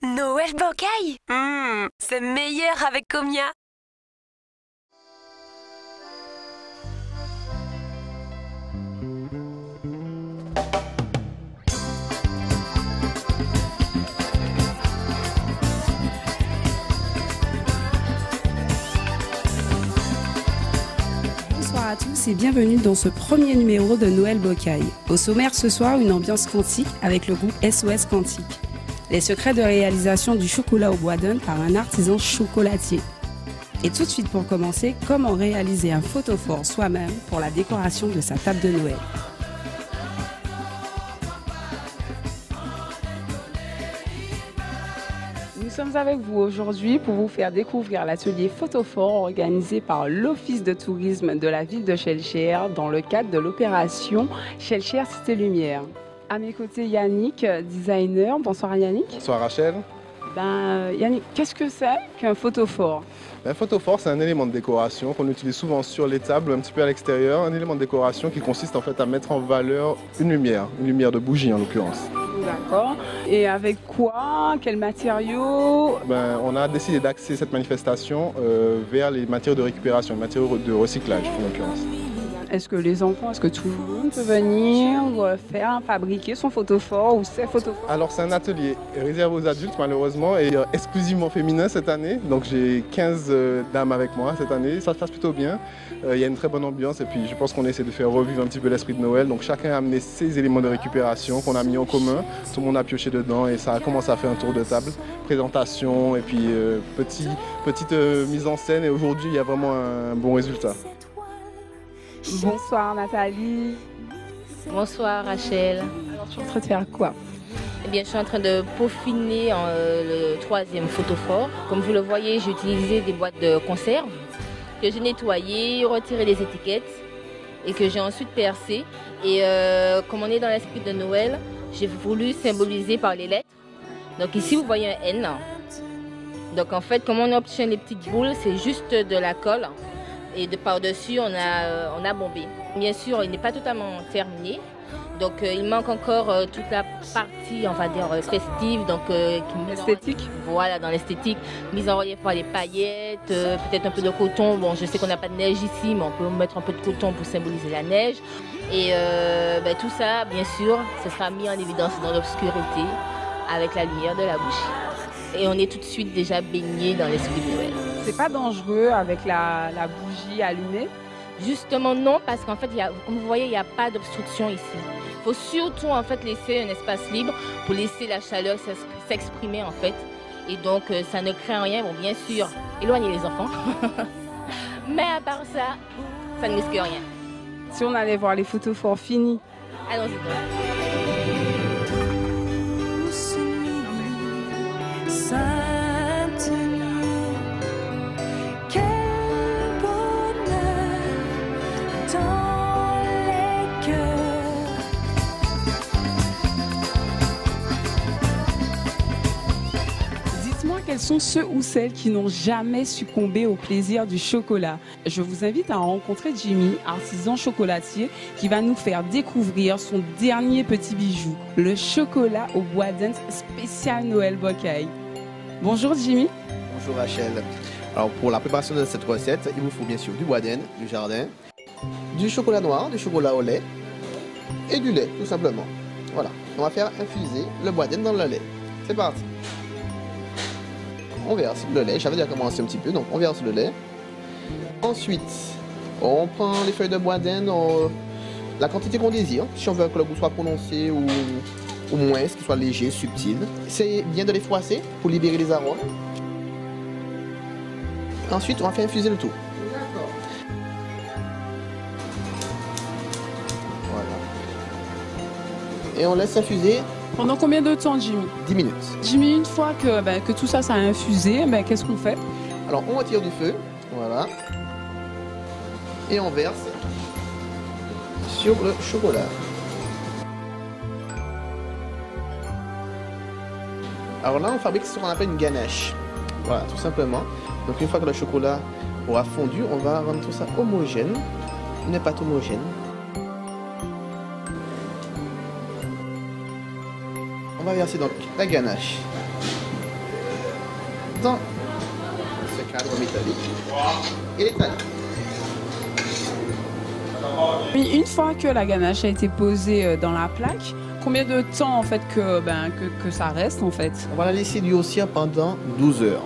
Noël Bocaille. C'est meilleur avec Comia. Bonsoir à tous et bienvenue dans ce premier numéro de Noël Bocaille. Au sommaire ce soir, une ambiance quantique avec le groupe SOS Quantique. Les secrets de réalisation du chocolat au bois d'Inde par un artisan chocolatier. Et tout de suite pour commencer, comment réaliser un photophore soi-même pour la décoration de sa table de Noël. Nous sommes avec vous aujourd'hui pour vous faire découvrir l'atelier photophore organisé par l'Office de tourisme de la ville de Schœlcher dans le cadre de l'opération Schœlcher Cité Lumière. À mes côtés, Yannick, designer. Bonsoir Yannick. Bonsoir Rachel. Yannick, qu'est-ce que c'est qu'un photophore? Un photophore, c'est un élément de décoration qu'on utilise souvent sur les tables, un petit peu à l'extérieur. Un élément de décoration qui consiste en fait à mettre en valeur une lumière de bougie en l'occurrence. D'accord. Et avec quoi? Quels matériaux? On a décidé d'axer cette manifestation vers les matières de récupération, les matières de recyclage en l'occurrence. Est-ce que les enfants, est-ce que tout le monde peut venir fabriquer son photophore ou ses photophores? Alors c'est un atelier réservé aux adultes malheureusement et exclusivement féminin cette année. Donc j'ai 15 dames avec moi cette année, ça se passe plutôt bien. Il y a une très bonne ambiance et puis je pense qu'on essaie de faire revivre un petit peu l'esprit de Noël. Donc chacun a amené ses éléments de récupération qu'on a mis en commun. Tout le monde a pioché dedans et ça a commencé à faire un tour de table. Présentation et puis petite mise en scène et aujourd'hui il y a vraiment un bon résultat. Bonsoir Nathalie. Bonsoir Rachel. Alors tu es en train de faire quoi? Eh bien, je suis en train de peaufiner le troisième photophore. Comme vous le voyez, j'ai utilisé des boîtes de conserve que j'ai nettoyées, retiré les étiquettes et que j'ai ensuite percées. Et comme on est dans l'esprit de Noël, j'ai voulu symboliser par les lettres. Donc ici, vous voyez un N. Donc en fait, comme on obtient les petites boules, c'est juste de la colle. Et de par-dessus, on a bombé. Bien sûr, il n'est pas totalement terminé. Donc, il manque encore toute la partie, on va dire, festive. Donc, esthétique. Voilà, dans l'esthétique. Mise en relief par les paillettes, peut-être un peu de coton. Bon, je sais qu'on n'a pas de neige ici, mais on peut mettre un peu de coton pour symboliser la neige. Et tout ça, bien sûr, ce sera mis en évidence dans l'obscurité avec la lumière de la bougie. Et on est tout de suite déjà baigné dans l'esprit de Noël. C'est pas dangereux avec la bougie allumée? Justement non, parce qu'en fait, comme vous voyez, il n'y a pas d'obstruction ici. Il faut surtout en fait laisser un espace libre pour laisser la chaleur s'exprimer en fait. Et donc ça ne craint rien. Bon, bien sûr, éloignez les enfants. Mais à part ça, ça ne risque rien. Si on allait voir les photophores finis. Allons-y donc. Quels sont ceux ou celles qui n'ont jamais succombé au plaisir du chocolat? Je vous invite à rencontrer Jimmy, artisan chocolatier, qui va nous faire découvrir son dernier petit bijou, le chocolat au bois d'Inde spécial Noël Bocaille. Bonjour Jimmy. Bonjour Rachel. Alors pour la préparation de cette recette, il vous faut bien sûr du bois d'Inde, du jardin, du chocolat noir, du chocolat au lait et du lait tout simplement. Voilà, on va faire infuser le bois d'Inde dans le lait. C'est parti. On verse le lait, j'avais déjà commencé un petit peu, donc on verse le lait. Ensuite, on prend les feuilles de bois d'Inde, la quantité qu'on désire, si on veut que le goût soit prononcé ou moins, qu'il soit léger, subtil. C'est bien de les froisser pour libérer les arômes. Ensuite, on va faire infuser le tout. Voilà. Et on laisse infuser. Pendant combien de temps, Jimmy? 10 minutes. Jimmy, une fois que tout ça a infusé, qu'est-ce qu'on fait? Alors, on retire du feu, voilà. Et on verse sur le chocolat. Alors là, on fabrique ce qu'on appelle une ganache. Voilà, tout simplement. Donc, une fois que le chocolat aura fondu, on va rendre tout ça homogène. Une pâte homogène. On va verser donc la ganache dans ce cadre métallique et les tailles. Puis une fois que la ganache a été posée dans la plaque, combien de temps en fait que ça reste en fait? On va la laisser durcir pendant 12 heures.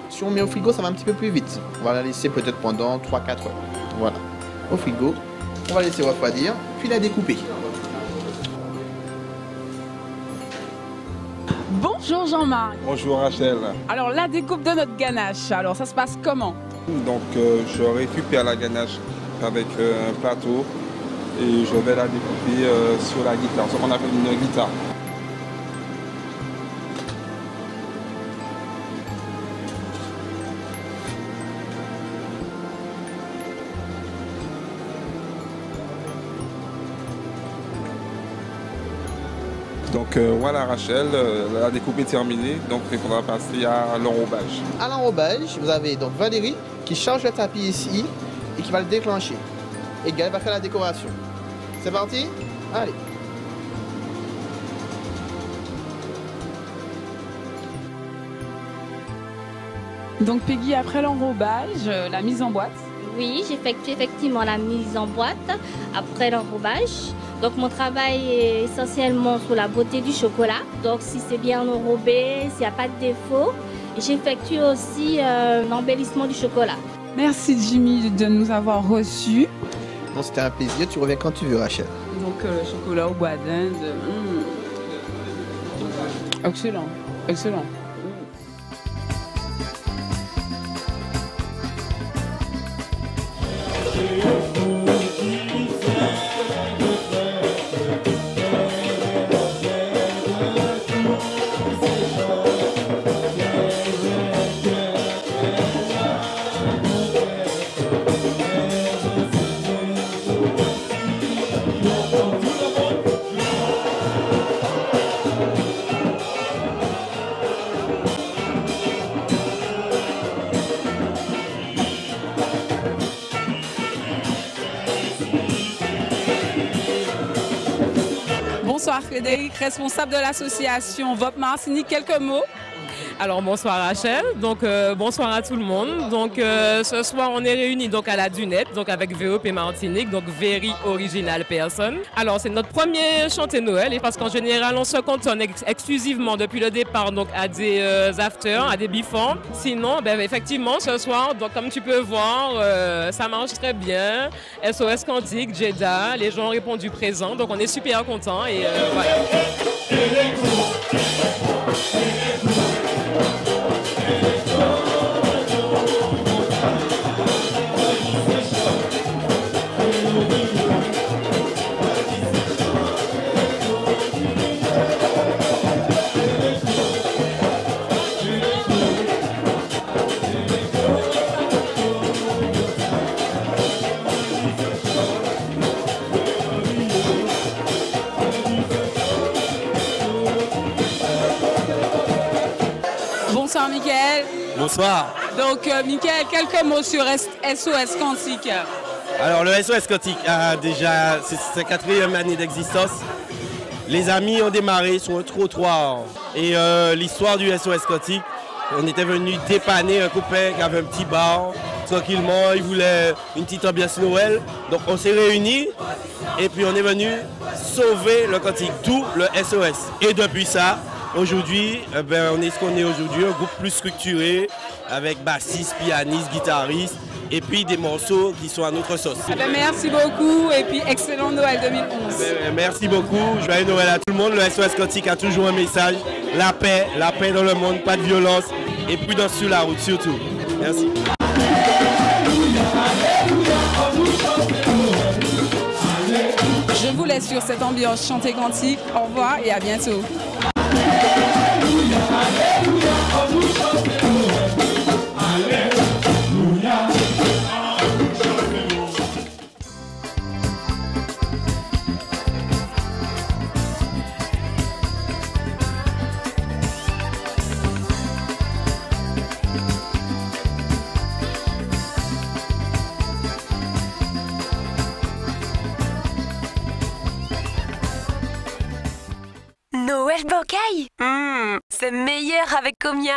Si on met au frigo, ça va un petit peu plus vite. On va la laisser peut-être pendant 3-4 heures. Voilà. Au frigo, on va laisser refroidir, puis la découper. Bonjour Jean-Marc. Bonjour Rachel. Alors la découpe de notre ganache, alors ça se passe comment? Donc je récupère la ganache avec un plateau et je vais la découper sur la guitare, ce qu'on appelle une guitare. Donc voilà Rachel, la découpe est terminée, donc il faudra passer à l'enrobage. À l'enrobage, vous avez donc Valérie qui change le tapis ici et qui va le déclencher. Et Gaël va faire la décoration. C'est parti? Allez. Donc Peggy, après l'enrobage, la mise en boîte. Oui, j'effectue effectivement la mise en boîte après l'enrobage. Donc mon travail est essentiellement sur la beauté du chocolat. Donc si c'est bien enrobé, s'il n'y a pas de défaut. J'effectue aussi l'embellissement du chocolat. Merci Jimmy de nous avoir reçus. Bon, c'était un plaisir, tu reviens quand tu veux Rachel. Donc le chocolat au bois d'Inde. Excellent, excellent. Bonsoir Frédéric, responsable de l'association VOP Martinique, quelques mots. Alors bonsoir Rachel, donc bonsoir à tout le monde. Donc ce soir on est réunis donc à la Dunette, donc avec VOP Martinique, donc Very Original Person. Alors c'est notre premier chanté Noël et parce qu'en général on se cantonne exclusivement depuis le départ donc à des afters, à des before. Sinon ben, effectivement ce soir donc comme tu peux voir ça marche très bien. SOS Cantique, Jeddah, les gens ont répondu présent donc on est super contents et voilà. Bonsoir Mickaël. Bonsoir. Donc Mickaël, quelques mots sur SOS Cantique. Alors le SOS Cantique a déjà sa 4e année d'existence. Les amis ont démarré sur un trottoir et l'histoire du SOS Cantique, on était venu dépanner un copain qui avait un petit bar. Tranquillement, il voulait une petite ambiance Noël. Donc on s'est réunis et puis on est venu sauver le cantique, d'où le SOS. Et depuis ça, aujourd'hui, on est ce qu'on est aujourd'hui, un groupe plus structuré, avec bassiste, pianiste, guitariste, et puis des morceaux qui sont à notre sauce. Merci beaucoup et puis excellent Noël 2011. Merci beaucoup, joyeux Noël à tout le monde. Le SOS Cantique a toujours un message, la paix dans le monde, pas de violence, et prudence sur la route surtout. Merci. Je vous laisse sur cette ambiance chantée cantique. Au revoir et à bientôt. Noël Bocaille, c'est meilleur avec Comia.